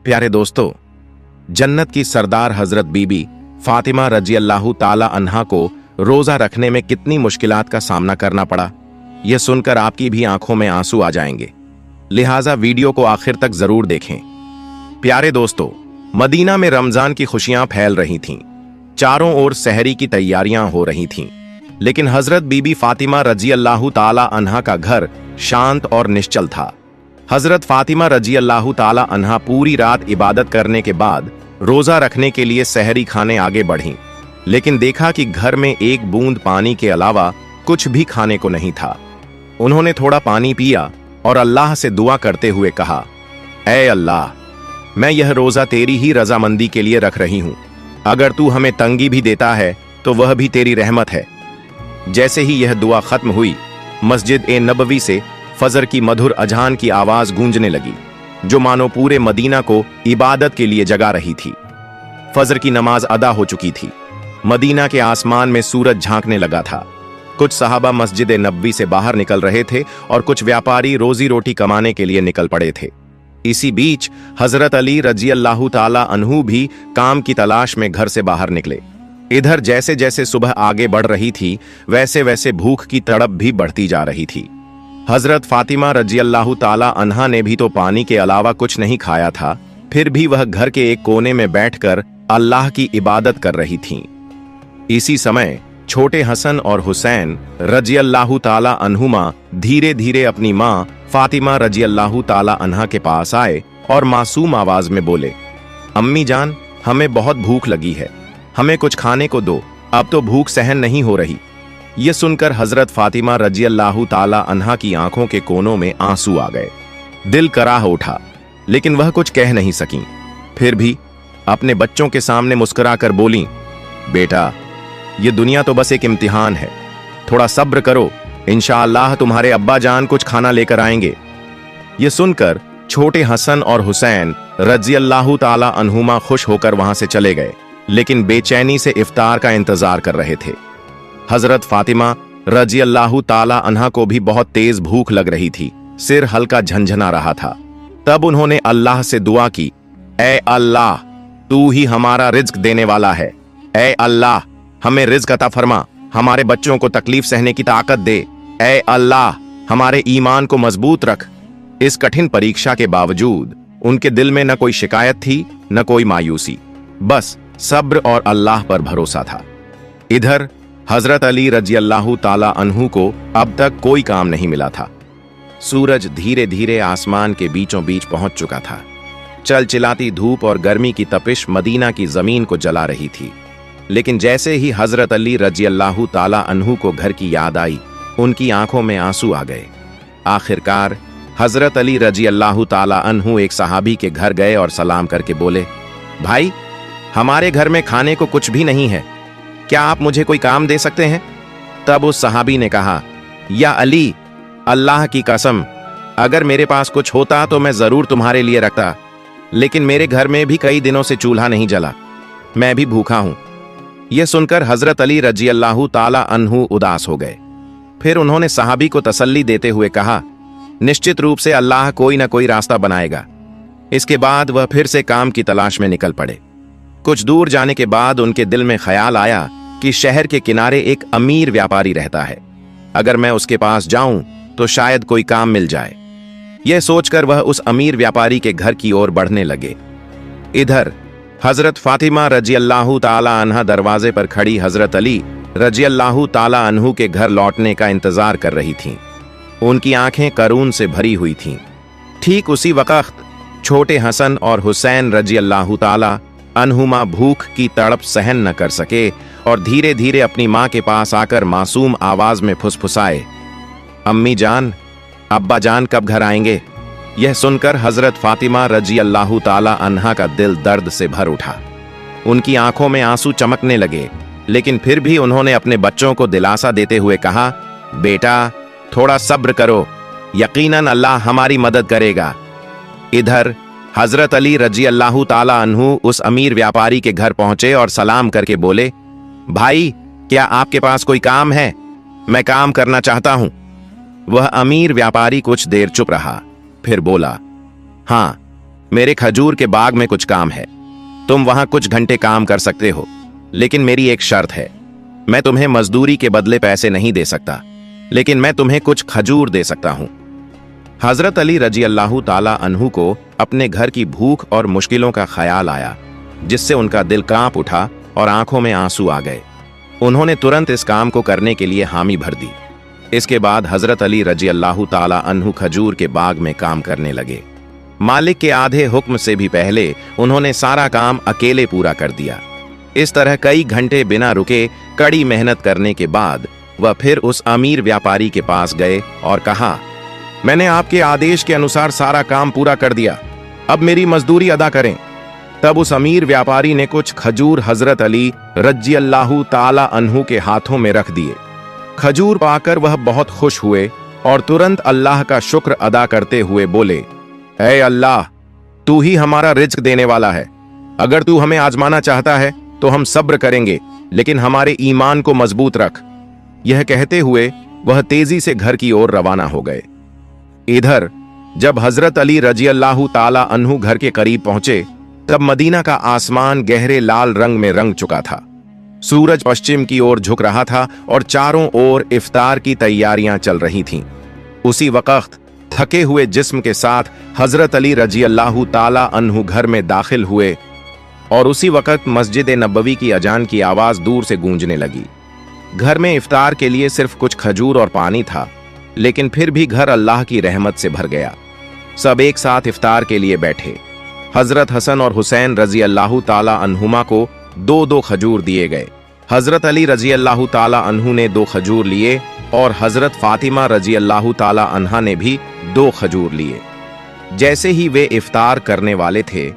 प्यारे दोस्तों, जन्नत की सरदार हजरत बीबी फातिमा रजी अल्लाह ताला अन्हा को रोजा रखने में कितनी मुश्किलात का सामना करना पड़ा, यह सुनकर आपकी भी आंखों में आंसू आ जाएंगे। लिहाजा वीडियो को आखिर तक जरूर देखें। प्यारे दोस्तों, मदीना में रमजान की खुशियां फैल रही थीं, चारों ओर सहरी की तैयारियां हो रही थीं, लेकिन हजरत बीबी फातिमा रजी अल्लाह ताला अन्हा का घर शांत और निश्चल था। हजरत फातिमा रजी अल्लाह ताला अन्हा पूरी रात इबादत करने के बाद रोजा रखने के लिए सहरी खाने आगे बढ़ीं, लेकिन देखा कि घर में एक बूंद पानी के अलावा कुछ भी खाने को नहीं था। उन्होंने थोड़ा पानी पिया और अल्लाह से दुआ करते हुए कहा, ऐ अल्लाह, मैं यह रोजा तेरी ही रजामंदी के लिए रख रही हूं। अगर तू हमें तंगी भी देता है तो वह भी तेरी रहमत है। जैसे ही यह दुआ खत्म हुई, मस्जिद ए नबवी से फजर की मधुर अजान की आवाज गूंजने लगी, जो मानो पूरे मदीना को इबादत के लिए जगा रही थी। फजर की नमाज अदा हो चुकी थी। मदीना के आसमान में सूरज झांकने लगा था। कुछ सहाबा मस्जिद ए नबवी से बाहर निकल रहे थे और कुछ व्यापारी रोजी रोटी कमाने के लिए निकल पड़े थे। इसी बीच हजरत अली रजी अल्लाह ताला अन्हु भी काम की तलाश में घर से बाहर निकले। इधर जैसे जैसे सुबह आगे बढ़ रही थी, वैसे वैसे भूख की तड़प भी बढ़ती जा रही थी। हजरत फातिमा रजी अल्लाह ताला अन्हा ने भी तो पानी के अलावा कुछ नहीं खाया था, फिर भी वह घर के एक कोने में बैठकर अल्लाह की इबादत कर रही थीं। इसी समय छोटे हसन और हुसैन रजी अल्लाह ताला अन्हुमा धीरे धीरे अपनी मां फातिमा रजी अल्लाह ताला अन्हा के पास आए और मासूम आवाज में बोले, अम्मी जान, हमें बहुत भूख लगी है, हमें कुछ खाने को दो, अब तो भूख सहन नहीं हो रही। यह सुनकर हजरत फातिमा रजी अल्लाह ताला अन्हा की आंखों के कोनों में आंसू आ गए। दिल कराह उठा, लेकिन वह कुछ कह नहीं सकीं। फिर भी अपने बच्चों के सामने मुस्कुराकर बोलीं, बेटा, ये दुनिया तो बस एक इम्तिहान है, थोड़ा सब्र करो, इंशाअल्लाह तुम्हारे अब्बा जान कुछ खाना लेकर आएंगे। यह सुनकर छोटे हसन और हुसैन रजी अल्लाह ताला अन्हुमा खुश होकर वहां से चले गए, लेकिन बेचैनी से इफ्तार का इंतजार कर रहे थे। हजरत फातिमा रजी अल्लाह ताला अन्हा को भी बहुत तेज भूख लग रही थी, सिर हल्का झंझना रहा था। तब उन्होंने अल्लाह से दुआ की, ऐ अल्लाह, तू ही हमारा रिज्क देने वाला है। ऐ अल्लाह, हमें रिज्क अता फरमा, हमारे बच्चों को तकलीफ सहने की ताकत दे। ऐ अल्लाह, हमारे ईमान को मजबूत रख। इस कठिन परीक्षा के बावजूद उनके दिल में न कोई शिकायत थी, न कोई मायूसी, बस सब्र और अल्लाह पर भरोसा था। इधर हजरत अली रजी अल्लाह ताला अन्हु को अब तक कोई काम नहीं मिला था। सूरज धीरे धीरे आसमान के बीचों बीच पहुंच चुका था। चलचिलाती धूप और गर्मी की तपिश मदीना की जमीन को जला रही थी, लेकिन जैसे ही हजरत अली रजी अल्लाह ताला अन्हु को घर की याद आई, उनकी आंखों में आंसू आ गए। आखिरकार हजरत अली रजी अल्लाह ताला अन्हु एक सहाबी के घर गए और सलाम करके बोले, भाई, हमारे घर में खाने को कुछ भी नहीं है, क्या आप मुझे कोई काम दे सकते हैं? तब उस सहाबी ने कहा, या अली, अल्लाह की कसम, अगर मेरे पास कुछ होता तो मैं जरूर तुम्हारे लिए रखता, लेकिन मेरे घर में भी कई दिनों से चूल्हा नहीं जला, मैं भी भूखा हूं। यह सुनकर हजरत अली रजी अल्लाह ताला अन्हु उदास हो गए। फिर उन्होंने सहाबी को तसल्ली देते हुए कहा, निश्चित रूप से अल्लाह कोई ना कोई रास्ता बनाएगा। इसके बाद वह फिर से काम की तलाश में निकल पड़े। कुछ दूर जाने के बाद उनके दिल में ख्याल आया कि शहर के किनारे एक अमीर व्यापारी रहता है, अगर मैं उसके पास जाऊं तो शायद कोई काम मिल जाए। यह सोचकर वह उस अमीर व्यापारी के घर की ओर बढ़ने लगे। इधर हजरत फातिमा रजी अल्लाह ताला अन्हा दरवाजे पर खड़ी हजरत अली रजी अल्लाह ताला अन्हु के घर लौटने का इंतजार कर रही थीं। उनकी आंखें करून से भरी हुई थीं। ठीक उसी वक्त छोटे हसन और हुसैन रजी अल्लाह ताला अन्हुमा भूख की तड़प सहन न कर सके और धीरे धीरे अपनी मां के पास आकर मासूम आवाज में फुसफुसाए, अम्मी जान, अब्बा जान कब घर आएंगे? यह सुनकर हजरत फातिमा रजी अल्लाह ताला अन्हा का दिल दर्द से भर उठा। उनकी आंखों में आंसू चमकने लगे, लेकिन फिर भी उन्होंने अपने बच्चों को दिलासा देते हुए कहा, बेटा, थोड़ा सब्र करो, यकीनन अल्लाह हमारी मदद करेगा। इधर हजरत अली रजी अल्लाह ताला अन्हु उस अमीर व्यापारी के घर पहुंचे और सलाम करके बोले, भाई, क्या आपके पास कोई काम है? मैं काम करना चाहता हूं। वह अमीर व्यापारी कुछ देर चुप रहा, फिर बोला, हाँ, मेरे खजूर के बाग में कुछ काम है। तुम वहां कुछ घंटे काम कर सकते हो, लेकिन मेरी एक शर्त है। मैं तुम्हें मजदूरी के बदले पैसे नहीं दे सकता, लेकिन मैं तुम्हें कुछ खजूर दे सकता हूं। हजरत अली रजी अल्लाह ताला अन्हु को अपने घर की भूख और मुश्किलों का ख्याल आया, जिससे उनका दिल कांप उठा और आंखों में आंसू आ गए। उन्होंने तुरंत इस काम को करने के लिए हामी भर दी। इसके बाद हजरत अली रजी अल्लाह ताला अन्हु खजूर के बाग में काम करने लगे। मालिक के आधे हुक्म से भी पहले उन्होंने सारा काम अकेले पूरा कर दिया। इस तरह कई घंटे बिना रुके कड़ी मेहनत करने के बाद वह फिर उस अमीर व्यापारी के पास गए और कहा, मैंने आपके आदेश के अनुसार सारा काम पूरा कर दिया, अब मेरी मजदूरी अदा करें। तब उस अमीर व्यापारी ने कुछ खजूर हजरत अली रजी अल्लाह ताला अन्हु के हाथों में रख दिए। खजूर पाकर वह बहुत खुश हुए और तुरंत अल्लाह का शुक्र अदा करते हुए बोले, ऐ अल्लाह, तू ही हमारा रिज्क देने वाला है। अगर तू हमें आजमाना चाहता है तो हम सब्र करेंगे, लेकिन हमारे ईमान को मजबूत रख। यह कहते हुए वह तेजी से घर की ओर रवाना हो गए। इधर जब हजरत अली रजी अल्लाह ताला अन्हु घर के करीब पहुंचे, तब मदीना का आसमान गहरे लाल रंग में रंग चुका था। सूरज पश्चिम की ओर झुक रहा था और चारों ओर इफ्तार की तैयारियां चल रही थीं। उसी वक्त थके हुए जिस्म के साथ हजरत अली रजी अल्लाह ताला अन्हु घर में दाखिल हुए और उसी वक्त मस्जिद नबवी की अजान की आवाज दूर से गूंजने लगी। घर में इफ्तार के लिए सिर्फ कुछ खजूर और पानी था, लेकिन फिर भी घर अल्लाह की रहमत से भर गया। सब एक साथ इफ्तार के लिए बैठे। हजरत हसन और हुसैन रजी अल्लाह ताला अन्हुमा को दो दो खजूर दिए गए। हजरत अली रजी अल्लाह ताला अन्हु ने 2 खजूर लिए और हजरत फातिमा रजी अल्लाह ताला अन्हा ने भी 2 खजूर लिए। जैसे ही वे इफ्तार करने वाले थे,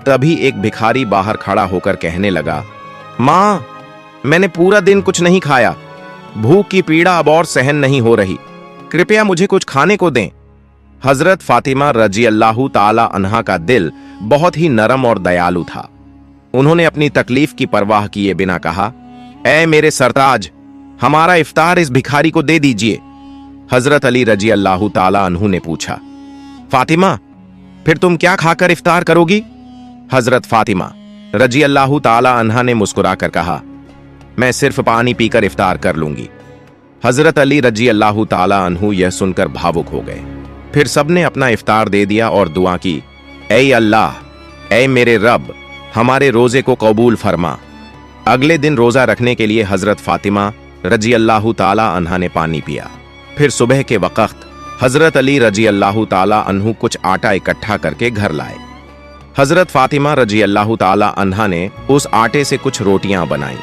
तभी एक भिखारी बाहर खड़ा होकर कहने लगा, माँ, मैंने पूरा दिन कुछ नहीं खाया, भूख की पीड़ा अब और सहन नहीं हो रही, कृपया मुझे कुछ खाने को दें। हजरत फातिमा रजी अल्लाह ताला अन्हा का दिल बहुत ही नरम और दयालु था। उन्होंने अपनी तकलीफ की परवाह किए बिना कहा, ऐ मेरे सरताज, हमारा इफ्तार इस भिखारी को दे दीजिए। हजरत अली रजी अल्लाह ताला अन्हु ने पूछा, फातिमा, फिर तुम क्या खाकर इफ्तार करोगी? हजरत फातिमा रजी अल्लाह ताला अन्हा ने मुस्कुराकर कहा, मैं सिर्फ पानी पीकर इफ्तार कर लूंगी। हजरत अली रजी अल्लाह ताला अन्हु यह सुनकर भावुक हो गए। फिर सबने अपना इफ्तार दे दिया और दुआ की, ऐ अल्लाह, ऐ मेरे रब, हमारे रोजे को कबूल फरमा। अगले दिन रोजा रखने के लिए हजरत फातिमा रजी अल्लाह ताला अन्हा ने पानी पिया। फिर सुबह के वक्त हजरत अली रजी अल्लाह ताला अन्हु कुछ आटा इकट्ठा करके घर लाए। हजरत फातिमा रजी अल्लाह ताला अन्हा ने उस आटे से कुछ रोटियां बनाई।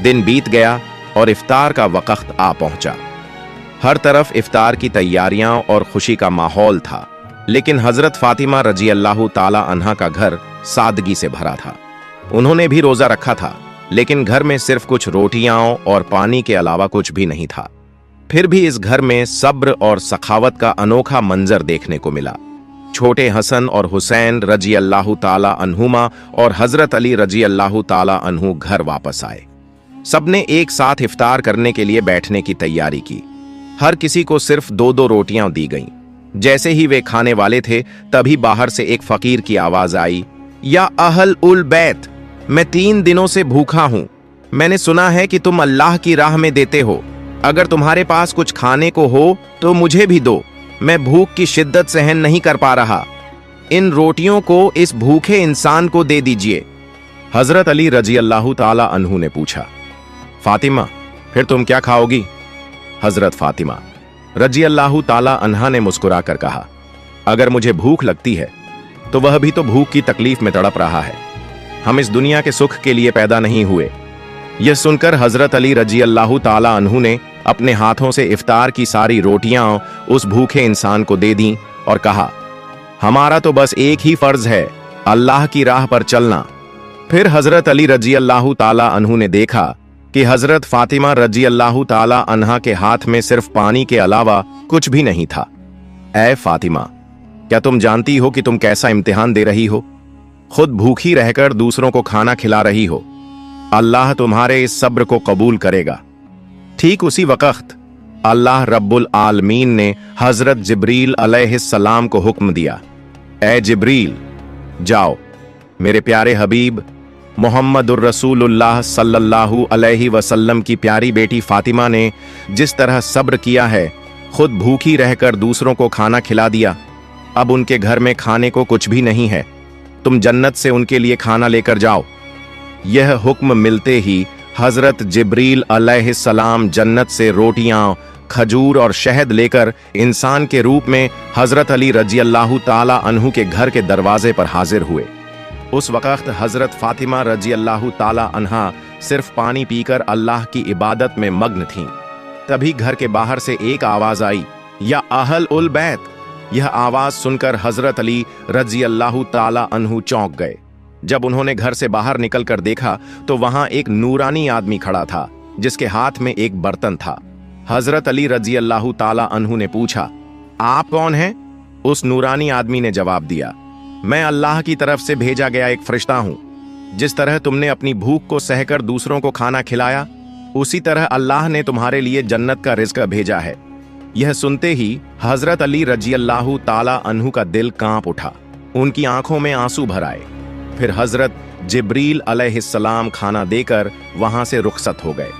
दिन बीत गया और इफ्तार का वक्त आ पहुंचा। हर तरफ इफ्तार की तैयारियां और खुशी का माहौल था, लेकिन हजरत फातिमा रजी अल्लाह ताला अन्हा का घर सादगी से भरा था। उन्होंने भी रोजा रखा था, लेकिन घर में सिर्फ कुछ रोटियां और पानी के अलावा कुछ भी नहीं था। फिर भी इस घर में सब्र और सखावत का अनोखा मंजर देखने को मिला। छोटे हसन और हुसैन रजी अल्लाह ताला अन्हुमा और हजरत अली रजी अल्लाह ताला अन्हु घर वापस आए। सबने एक साथ इफ्तार करने के लिए बैठने की तैयारी की। हर किसी को सिर्फ 2-2 रोटियां दी गईं। जैसे ही वे खाने वाले थे, तभी बाहर से एक फकीर की आवाज आई, या अहल उल बैत, मैं 3 दिनों से भूखा हूं। मैंने सुना है कि तुम अल्लाह की राह में देते हो। अगर तुम्हारे पास कुछ खाने को हो तो मुझे भी दो। मैं भूख की शिद्दत सहन नहीं कर पा रहा। इन रोटियों को इस भूखे इंसान को दे दीजिए। हजरत अली रजी अल्लाह ताला अन्हु ने पूछा, फातिमा, फिर तुम क्या खाओगी? हजरत फातिमा रजी अल्लाह ताला अन्हा ने मुस्कुराकर कहा, अगर मुझे भूख लगती है तो वह भी तो भूख की तकलीफ में तड़प रहा है। हम इस दुनिया के सुख के लिए पैदा नहीं हुए। यह सुनकर हजरत अली रजी अल्लाह ताला अन्हु ने अपने हाथों से इफ्तार की सारी रोटियां उस भूखे इंसान को दे दी और कहा, हमारा तो बस एक ही फर्ज है, अल्लाह की राह पर चलना। फिर हजरत अली रजी अल्लाह ताला अन्हु ने देखा कि हजरत फातिमा रजी अल्लाह ताला अन्हा के हाथ में सिर्फ पानी के अलावा कुछ भी नहीं था। ऐ फातिमा, क्या तुम जानती हो कि तुम कैसा इम्तिहान दे रही हो? खुद भूखी रहकर दूसरों को खाना खिला रही हो। अल्लाह तुम्हारे इस सब्र को कबूल करेगा। ठीक उसी वक्त अल्लाह रब्बुल आलमीन ने हजरत जिब्रील अलैहिस्सलाम को हुक्म दिया, ऐ जिब्रील, जाओ। मेरे प्यारे हबीब मोहम्मदुर रसूलुल्लाह सल्लल्लाहु अलैहि वसल्लम की प्यारी बेटी फातिमा ने जिस तरह सब्र किया है, खुद भूखी रहकर दूसरों को खाना खिला दिया, अब उनके घर में खाने को कुछ भी नहीं है, तुम जन्नत से उनके लिए खाना लेकर जाओ। यह हुक्म मिलते ही हजरत जिब्रील अलैहिस्सलाम जन्नत से रोटियां, खजूर और शहद लेकर इंसान के रूप में हजरत अली रजियल्लाहु ताला अन्हु के घर के दरवाजे पर हाजिर हुए। उस वक्त हजरत फातिमा रजियल्लाहु ताला अन्हा सिर्फ पानी पीकर अल्लाह की इबादत में मग्न थीं। तभी घर के बाहर से एक आवाज आई, या अहल उल बैत। यह आवाज सुनकर हजरत अली रजियल्लाहु ताला अन्हु चौंक गए। जब उन्होंने घर से बाहर निकलकर देखा तो वहां एक नूरानी आदमी खड़ा था जिसके हाथ में एक बर्तन था। हजरत अली रजियल्लाहु ताला अन्हु ने पूछा, आप कौन हैं? उस नूरानी आदमी ने जवाब दिया, मैं अल्लाह की तरफ से भेजा गया एक फरिश्ता हूं। जिस तरह तुमने अपनी भूख को सहकर दूसरों को खाना खिलाया, उसी तरह अल्लाह ने तुम्हारे लिए जन्नत का रिज़्क भेजा है। यह सुनते ही हजरत अली रजियल्लाहु ताला अन्हु का दिल कांप उठा, उनकी आंखों में आंसू भर आए। फिर हजरत जिब्रील अलैहिस्सलाम खाना देकर वहां से रुखसत हो गए।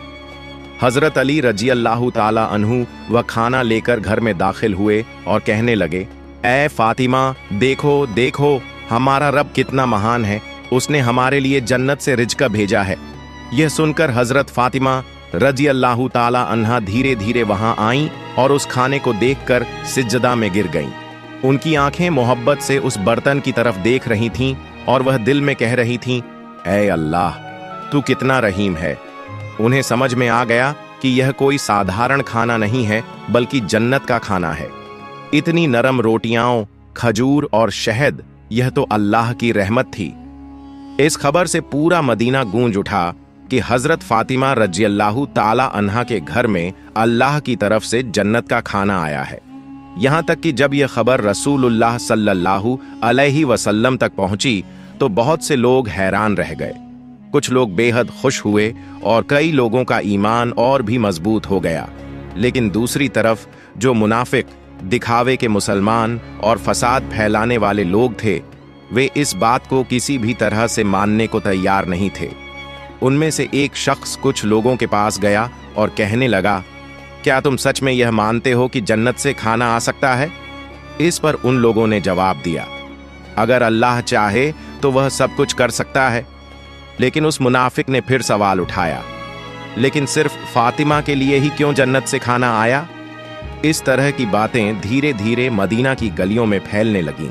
हजरत अली रजियल्लाहु ताला अन्हु वह खाना लेकर घर में दाखिल हुए और कहने लगे, ऐ फातिमा, देखो देखो हमारा रब कितना महान है, उसने हमारे लिए जन्नत से रिज़्क भेजा है। यह सुनकर हजरत फातिमा रजियल्लाहु ताला अन्हा धीरे धीरे वहां आईं और उस खाने को देखकर सिजदा में गिर गईं। उनकी आंखें मोहब्बत से उस बर्तन की तरफ देख रही थीं और वह दिल में कह रही थीं, ऐ अल्लाह, तू कितना रहीम है। उन्हें समझ में आ गया कि यह कोई साधारण खाना नहीं है बल्कि जन्नत का खाना है। इतनी नरम रोटियां, खजूर और शहद, यह तो अल्लाह की रहमत थी। इस खबर से पूरा मदीना गूंज उठा कि हजरत फातिमा रजियल्लाहु ताला अन्हा के घर में अल्लाह की तरफ से जन्नत का खाना आया है। यहां तक कि जब यह खबर रसूलुल्लाह सल्लल्लाहु अलैहि वसल्लम तक पहुंची तो बहुत से लोग हैरान रह गए। कुछ लोग बेहद खुश हुए और कई लोगों का ईमान और भी मजबूत हो गया। लेकिन दूसरी तरफ जो मुनाफिक, दिखावे के मुसलमान और फसाद फैलाने वाले लोग थे, वे इस बात को किसी भी तरह से मानने को तैयार नहीं थे। उनमें से एक शख्स कुछ लोगों के पास गया और कहने लगा, क्या तुम सच में यह मानते हो कि जन्नत से खाना आ सकता है? इस पर उन लोगों ने जवाब दिया, अगर अल्लाह चाहे तो वह सब कुछ कर सकता है। लेकिन उस मुनाफिक ने फिर सवाल उठाया, लेकिन सिर्फ फातिमा के लिए ही क्यों जन्नत से खाना आया? इस तरह की बातें धीरे धीरे मदीना की गलियों में फैलने लगीं।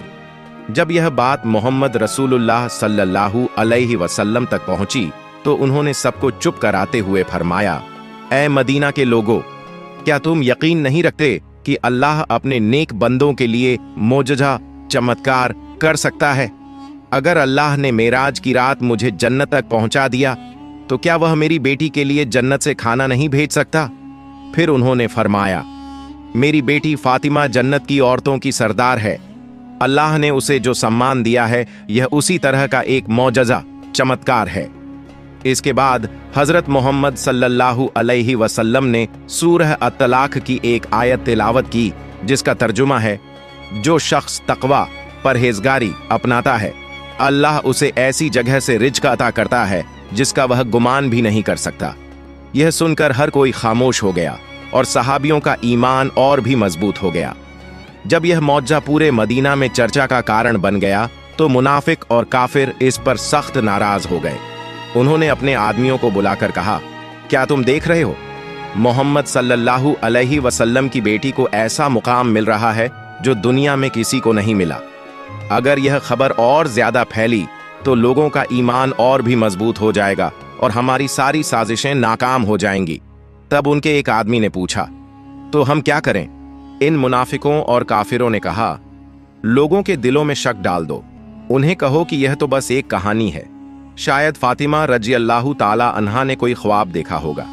जब यह बात मोहम्मद रसूलुल्लाह सल्लल्लाहु अलैहि वसल्लम तक पहुंची तो उन्होंने सबको चुप कराते हुए फरमाया, ऐ मदीना के लोगों, क्या तुम यकीन नहीं रखते कि अल्लाह अपने नेक बंदों के लिए मोजज़ा, चमत्कार कर सकता है? अगर अल्लाह ने मेराज की रात मुझे जन्नत तक पहुंचा दिया तो क्या वह मेरी बेटी के लिए जन्नत से खाना नहीं भेज सकता? फिर उन्होंने फरमाया, मेरी बेटी फातिमा जन्नत की औरतों की सरदार है। अल्लाह ने उसे जो सम्मान दिया है यह उसी तरह का एक मौजज़ा, चमत्कार है। इसके बाद हजरत मोहम्मद सल्लल्लाहु अलैहि वसल्लम ने सूरह अत-तलाक की एक आयत तिलावत की जिसका तर्जुमा है, जो शख्स तकवा, परहेजगारी अपनाता है, अल्लाह उसे ऐसी जगह से रिज़्क अता करता है जिसका वह गुमान भी नहीं कर सकता। यह सुनकर हर कोई खामोश हो गया और सहाबियों का ईमान और भी मजबूत हो गया। जब यह मौजज़ा पूरे मदीना में चर्चा का कारण बन गया तो मुनाफिक और काफिर इस पर सख्त नाराज हो गए। उन्होंने अपने आदमियों को बुलाकर कहा, क्या तुम देख रहे हो, मोहम्मद सल्लल्लाहु अलैहि वसल्लम की बेटी को ऐसा मुकाम मिल रहा है जो दुनिया में किसी को नहीं मिला। अगर यह खबर और ज्यादा फैली तो लोगों का ईमान और भी मजबूत हो जाएगा और हमारी सारी साजिशें नाकाम हो जाएंगी। तब उनके एक आदमी ने पूछा, तो हम क्या करें? इन मुनाफिकों और काफिरों ने कहा, लोगों के दिलों में शक डाल दो, उन्हें कहो कि यह तो बस एक कहानी है। शायद फातिमा रजियल्लाहु ताला अन्हा ने कोई ख्वाब देखा होगा।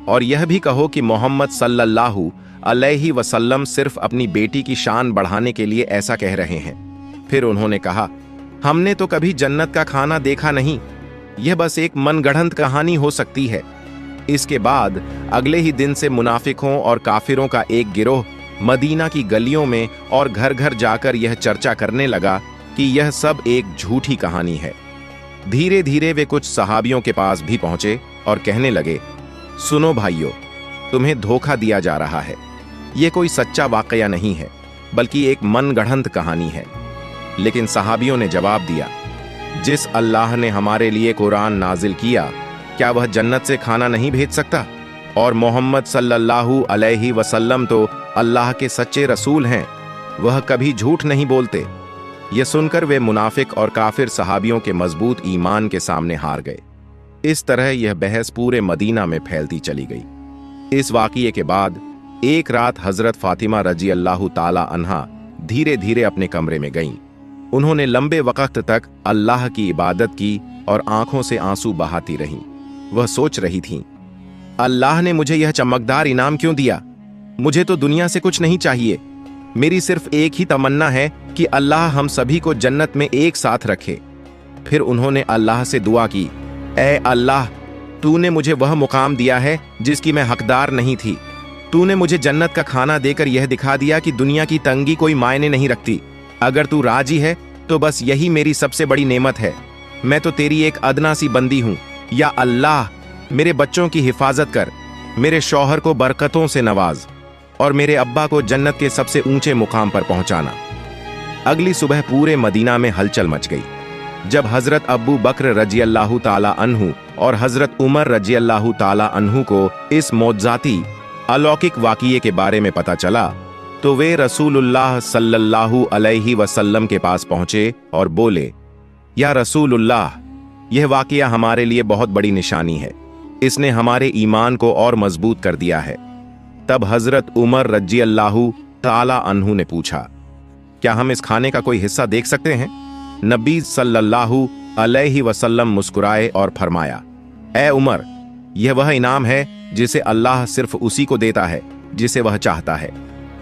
और यह भी कहो कि मोहम्मद सल्लल्लाहु अलैहि वसल्लम सिर्फ अपनी बेटी की शान बढ़ाने के लिए ऐसा कह रहे हैं। फिर उन्होंने कहा, हमने तो कभी जन्नत का खाना देखा नहीं, यह बस एक मनगढ़ंत कहानी हो सकती है। इसके बाद अगले ही दिन से मुनाफिकों और काफिरों का एक गिरोह मदीना की गलियों में और घर घर जाकर यह चर्चा करने लगा कि यह सब एक झूठी कहानी है। धीरे धीरे वे कुछ सहाबियों के पास भी पहुंचे और कहने लगे, सुनो भाइयों, तुम्हें धोखा दिया जा रहा है। यह कोई सच्चा वाकया नहीं है, बल्कि एक मनगढ़ंत कहानी है। लेकिन सहाबियों ने जवाब दिया, जिस अल्लाह ने हमारे लिए कुरान नाजिल किया, क्या वह जन्नत से खाना नहीं भेज सकता? और मोहम्मद सल्लल्लाहु अलैहि वसल्लम तो अल्लाह के सच्चे रसूल हैं, वह कभी झूठ नहीं बोलते। यह सुनकर वे मुनाफिक और काफिर सहाबियों के मजबूत ईमान के सामने हार गए। इस तरह यह बहस पूरे मदीना में फैलती चली गई। इस वाक़ये के बाद एक रात हजरत फातिमा रजी अल्लाह ताला अन्हा धीरे धीरे अपने कमरे में गईं। उन्होंने लंबे वक्त तक अल्लाह की इबादत की और आंखों से आंसू बहाती रहीं। वह सोच रही थीं, अल्लाह ने मुझे यह चमकदार इनाम क्यों दिया? मुझे तो दुनिया से कुछ नहीं चाहिए। मेरी सिर्फ एक ही तमन्ना है कि अल्लाह हम सभी को जन्नत में एक साथ रखे। फिर उन्होंने अल्लाह से दुआ की, ऐ अल्लाह, तूने मुझे वह मुकाम दिया है जिसकी मैं हकदार नहीं थी। तूने मुझे जन्नत का खाना देकर यह दिखा दिया कि दुनिया की तंगी कोई मायने नहीं रखती। अगर तू राजी है तो बस यही मेरी सबसे बड़ी नेमत है। मैं तो तेरी एक अदना सी बंदी हूं। या अल्लाह, मेरे बच्चों की हिफाजत कर, मेरे शौहर को बरकतों से नवाज और मेरे अब्बा को जन्नत के सबसे ऊंचे मुकाम पर पहुंचाना। अगली सुबह पूरे मदीना में हलचल मच गई। जब हजरत अब्बू बकर रजी अल्लाह ताला अन्हु और हजरत उमर रजी अल्लाह ताला अन्हु को इस मौजज़ाती अलौकिक वाक़ये के बारे में पता चला, तो वे रसूलुल्लाह सल्लल्लाहु अलैहि वसल्लम के पास पहुंचे और बोले, या रसूलुल्लाह, यह वाक़या हमारे लिए बहुत बड़ी निशानी है। इसने हमारे ईमान को और मजबूत कर दिया है। तब हजरत उमर रजी अल्लाह ताला अन्हु ने पूछा, क्या हम इस खाने का कोई हिस्सा देख सकते हैं? नबी सल्लल्लाहु अलैहि वसल्लम मुस्कुराए और फरमाया, ए उमर, यह वह इनाम है जिसे अल्लाह सिर्फ उसी को देता है जिसे वह चाहता है।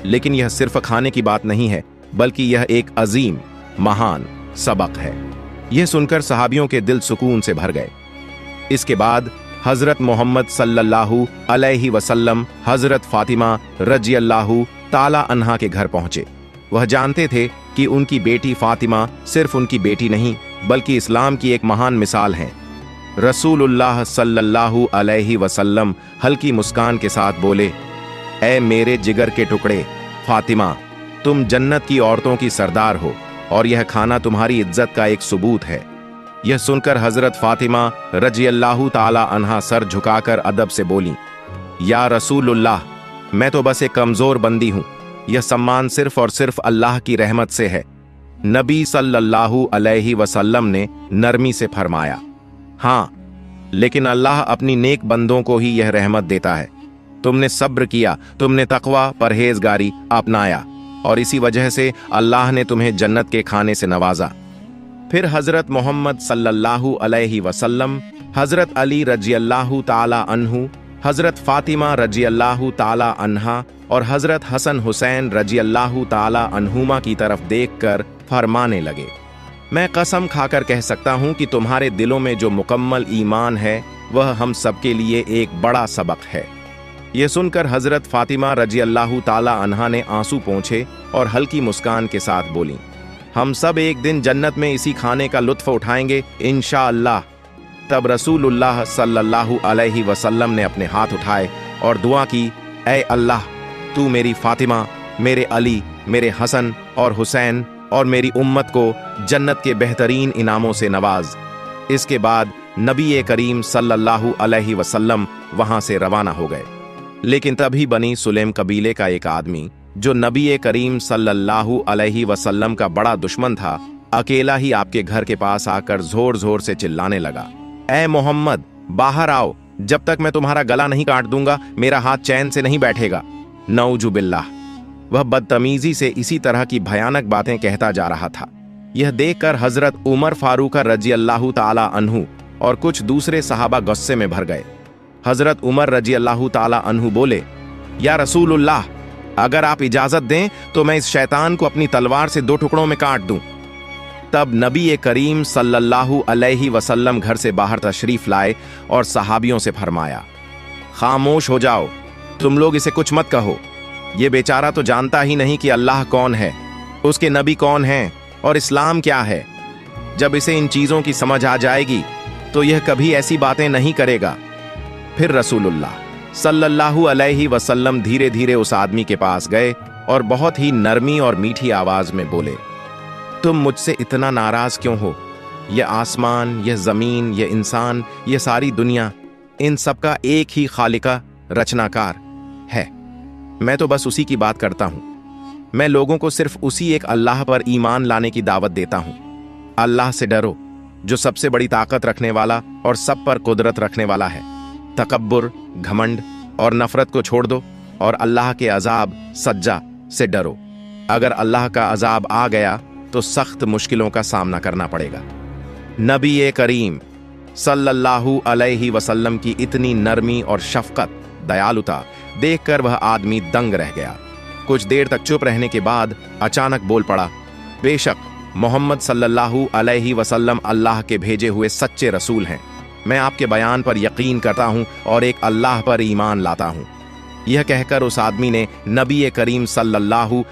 लेकिन यह सिर्फ खाने की बात नहीं है, बल्कि यह एक अजीम महान सबक है। यह सुनकर सहाबियों के दिल सुकून से भर गए। इसके बाद हजरत मोहम्मद सल्लल्लाहु अलैहि वसल्लम हजरत फातिमा रजी अल्लाह ताला अन्हा के घर पहुंचे। वह जानते थे कि उनकी बेटी फातिमा सिर्फ उनकी बेटी नहीं, बल्कि इस्लाम की एक महान मिसाल है। रसूलुल्लाह सल्लल्लाहु अलैहि वसल्लम हल्की मुस्कान के साथ बोले, ऐ मेरे जिगर के टुकड़े फातिमा, तुम जन्नत की औरतों की सरदार हो और यह खाना तुम्हारी इज्जत का एक सबूत है। यह सुनकर हजरत फातिमा रजी अल्लाह ताला अन्हा सर झुकाकर अदब से बोली, या रसूलुल्लाह, मैं तो बस एक कमजोर बंदी हूं। यह सम्मान सिर्फ और सिर्फ अल्लाह की रहमत से है। नबी सल्लल्लाहु अलैहि वसल्लम ने नरमी से फरमाया, हाँ, लेकिन अल्लाह अपनी नेक बंदों को ही यह रहमत देता है। तुमने सब्र किया, तुमने तकवा परहेजगारी अपनाया और इसी वजह से अल्लाह ने तुम्हें जन्नत के खाने से नवाजा। फिर हजरत मोहम्मद सल्लल्लाहु अलैहि वसल्लम, हजरत अली रजी अल्लाह ताला अन्हु, हजरत फातिमा रजी अल्लाह ताला अन्हा और हजरत हसन हुसैन रजी अल्लाह ताला अन्हुमा की तरफ देखकर फरमाने लगे, मैं कसम खाकर कह सकता हूं कि तुम्हारे दिलों में जो मुकम्मल ईमान है वह हम सबके लिए एक बड़ा सबक है। यह सुनकर हजरत फातिमा रजी अल्लाह ताला अन्हा ने आंसू पोंछे और हल्की मुस्कान के साथ बोली, हम सब एक दिन जन्नत में इसी खाने का लुत्फ उठाएंगे इंशाअल्लाह। तब रसूलुल्लाह सल्लल्लाहु अलैहि वसल्लम ने अपने हाथ उठाए और दुआ की, ऐ अल्लाह, तू मेरी फातिमा, मेरे अली, मेरे हसन और हुसैन और मेरी उम्मत को जन्नत के बेहतरीन इनामों से नवाज। इसके बाद नबी करीम सल्लल्लाहु अलैहि वसल्लम वहां से रवाना हो गए। लेकिन तभी बनी सुलेम कबीले का एक आदमी, जो नबी करीम सल्लल्लाहु अलैहि वसल्लम का बड़ा दुश्मन था, अकेला ही आपके घर के पास आकर जोर जोर से चिल्लाने लगा, ऐ मोहम्मद, बाहर आओ, जब तक मैं तुम्हारा गला नहीं काट दूंगा मेरा हाथ चैन से नहीं बैठेगा। नऊजु बिल्लाह। वह बदतमीजी से इसी तरह की भयानक बातें कहता जा रहा था। यह देखकर हजरत उमर फारूक रजी अल्लाह ताला अन्हु और कुछ दूसरे सहाबा गुस्से में भर गए। हजरत उमर रजी अल्लाह ताला अन्हु बोले, या रसूलुल्लाह, अगर आप इजाजत दें तो मैं इस शैतान को अपनी तलवार से 2 टुकड़ों में काट दूं। तब नबी करीम सल्लल्लाहु अलैहि वसल्लम घर से बाहर तशरीफ लाए और सहाबियों से फरमाया, खामोश हो जाओ, तुम लोग इसे कुछ मत कहो। ये बेचारा तो जानता ही नहीं कि अल्लाह कौन है, उसके नबी कौन हैं और इस्लाम क्या है। जब इसे इन चीजों की समझ आ जाएगी तो यह कभी ऐसी बातें नहीं करेगा। फिर रसूलुल्लाह सल्लल्लाहु अलैहि वसल्लम धीरे धीरे उस आदमी के पास गए और बहुत ही नरमी और मीठी आवाज में बोले, तुम मुझसे इतना नाराज क्यों हो? यह आसमान, यह जमीन, यह इंसान, यह सारी दुनिया, इन सबका एक ही खालिका रचनाकार है। मैं तो बस उसी की बात करता हूं। मैं लोगों को सिर्फ उसी एक अल्लाह पर ईमान लाने की दावत देता हूं। अल्लाह से डरो जो सबसे बड़ी ताकत रखने वाला और सब पर कुदरत रखने वाला है। तकब्बुर, घमंड और नफरत को छोड़ दो और अल्लाह के अजाब सज्जा से डरो। अगर अल्लाह का अजाब आ गया तो सख्त मुश्किलों का सामना करना पड़ेगा। नबी करीम सल्लल्लाहु अलैहि वसल्लम की इतनी नरमी और शफकत, दयालुता देखकर वह आदमी दंग रह गया। कुछ देर तक चुप रहने के बाद अचानक बोल पड़ा, बेशक मोहम्मद सल्लल्लाहु अलैहि वसल्लम अल्लाह के भेजे हुए सच्चे रसूल हैं। मैं आपके बयान पर यकीन करता हूं और एक अल्लाह पर ईमान लाता हूं। यह कहकर उस आदमी ने नबी करीम सल्लल्लाहु